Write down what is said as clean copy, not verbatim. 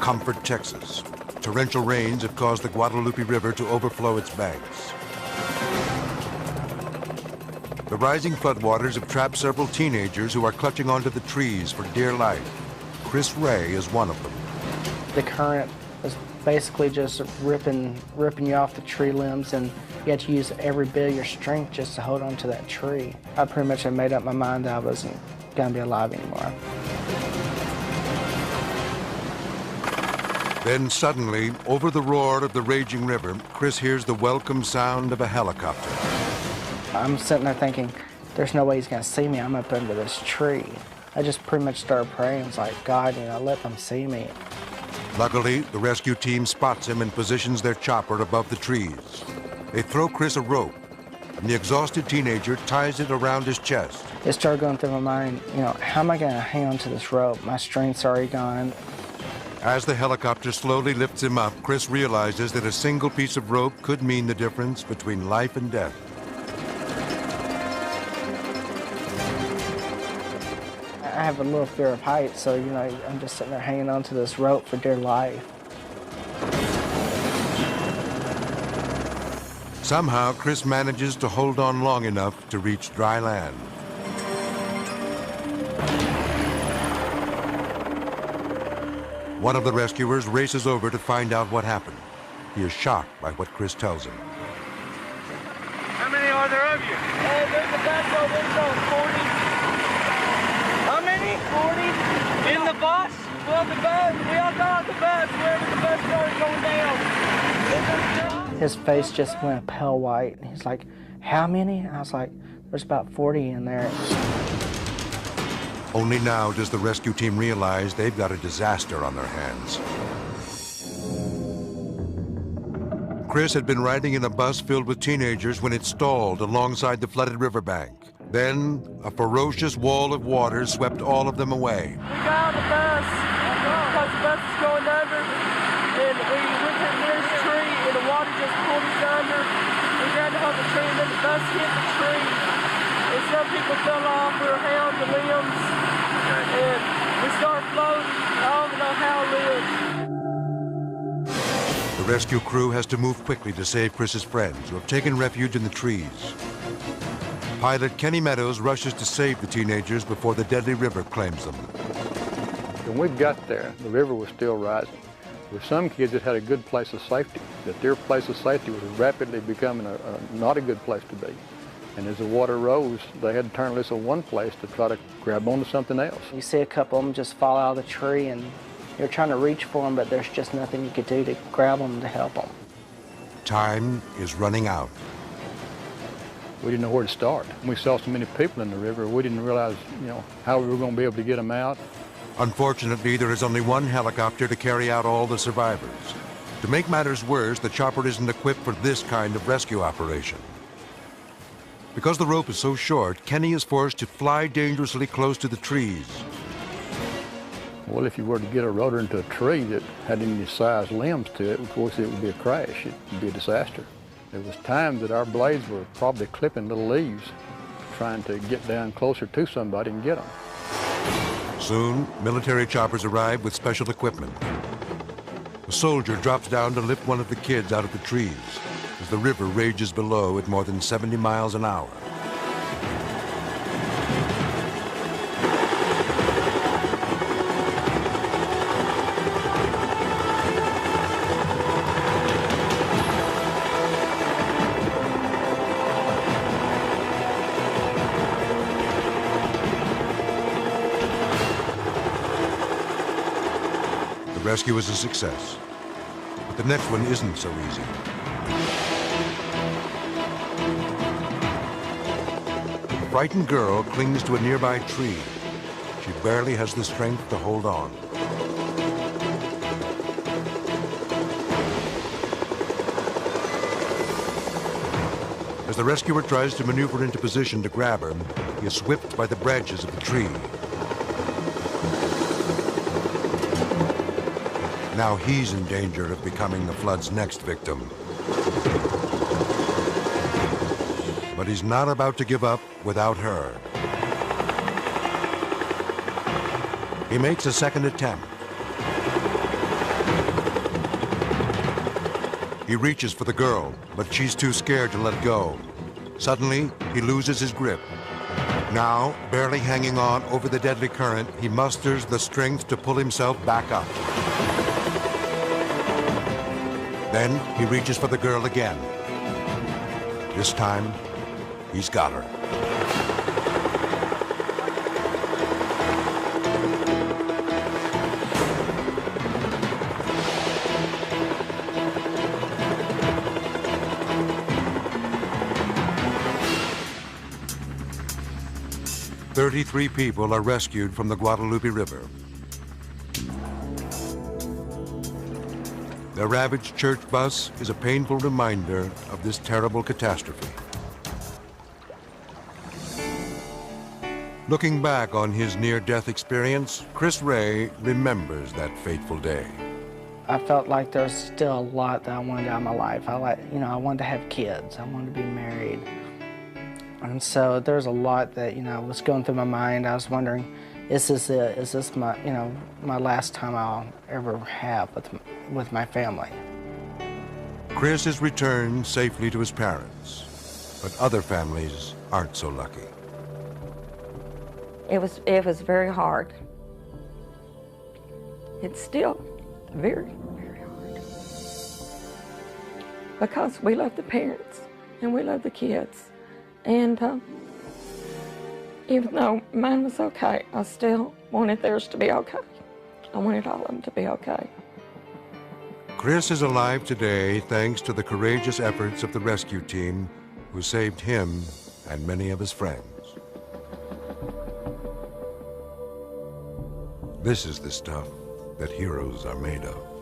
Comfort, Texas. Torrential rains have caused the Guadalupe River to overflow its banks. The rising floodwaters have trapped several teenagers who are clutching onto the trees for dear life. Chris Ray is one of them. The current was basically just ripping you off the tree limbs, and you had to use every bit of your strength just to hold on to that tree. I pretty much had made up my mind that I wasn't going to be alive anymore. Then suddenly, over the roar of the raging river, Chris hears the welcome sound of a helicopter. I'm sitting there thinking, there's no way he's going to see me. I'm up under this tree. I just pretty much started praying. It's like, God, let them see me. Luckily, the rescue team spots him and positions their chopper above the trees. They throw Chris a rope, and the exhausted teenager ties it around his chest. It started going through my mind, how am I going to hang on to this rope? My strength's already gone. As the helicopter slowly lifts him up, Chris realizes that a single piece of rope could mean the difference between life and death. I have a little fear of heights, so, I'm just sitting there hanging on to this rope for dear life. Somehow, Chris manages to hold on long enough to reach dry land. One of the rescuers races over to find out what happened. He is shocked by what Chris tells him. How many are there of you? There's a bus over there, 40. How many? 40. In the bus? Well, the bus, we all got on the bus wherever the bus started going down. His face just went pale white. He's like, how many? I was like, there's about 40 in there. Only now does the rescue team realize they've got a disaster on their hands. Chris had been riding in a bus filled with teenagers when it stalled alongside the flooded riverbank. Then, a ferocious wall of water swept all of them away. We got on the bus because the bus was going under, and we went to the nearest tree, and the water just pulled us under. We grabbed hold of the tree, and then the bus hit the tree. And some people fell off, we were hanging on the limbs, and we started floating. I don't even know how I lived. The rescue crew has to move quickly to save Chris's friends, who have taken refuge in the trees. Pilot Kenny Meadows rushes to save the teenagers before the deadly river claims them. When we got there, the river was still rising. With some kids, it had a good place of safety, but their place of safety was rapidly becoming not a good place to be. And as the water rose, they had to turn loose in one place to try to grab onto something else. You see a couple of them just fall out of the tree, and you're trying to reach for them, but there's just nothing you could do to grab them to help them. Time is running out. We didn't know where to start. We saw so many people in the river, we didn't realize, how we were going to be able to get them out. Unfortunately, there is only one helicopter to carry out all the survivors. To make matters worse, the chopper isn't equipped for this kind of rescue operation. Because the rope is so short, Kenny is forced to fly dangerously close to the trees. Well, if you were to get a rotor into a tree that had any size limbs to it, of course it would be a crash. It would be a disaster. There was times that our blades were probably clipping little leaves, trying to get down closer to somebody and get them. Soon, military choppers arrive with special equipment. A soldier drops down to lift one of the kids out of the trees as the river rages below at more than 70 miles an hour. The rescue is a success, but the next one isn't so easy. A frightened girl clings to a nearby tree. She barely has the strength to hold on. As the rescuer tries to maneuver into position to grab her, he is whipped by the branches of the tree. Now he's in danger of becoming the flood's next victim. But he's not about to give up without her. He makes a second attempt. He reaches for the girl, but she's too scared to let go. Suddenly, he loses his grip. Now, barely hanging on over the deadly current, he musters the strength to pull himself back up. Then, he reaches for the girl again. This time, he's got her. "33 people are rescued from the Guadalupe River. The ravaged church bus is a painful reminder of this terrible catastrophe. Looking back on his near-death experience, Chris Ray remembers that fateful day. I felt like there's still a lot that I wanted out of my life. I wanted to have kids. I wanted to be married. And so there's a lot that, was going through my mind. I was wondering, is this it? Is this my, my last time I'll ever have with my family? Chris is returned safely to his parents, but other families aren't so lucky. It was very hard. It's still very, very hard. Because we love the parents and we love the kids. And even though mine was okay, I still wanted theirs to be okay. I wanted all of them to be okay. Chris is alive today thanks to the courageous efforts of the rescue team who saved him and many of his friends. This is the stuff that heroes are made of.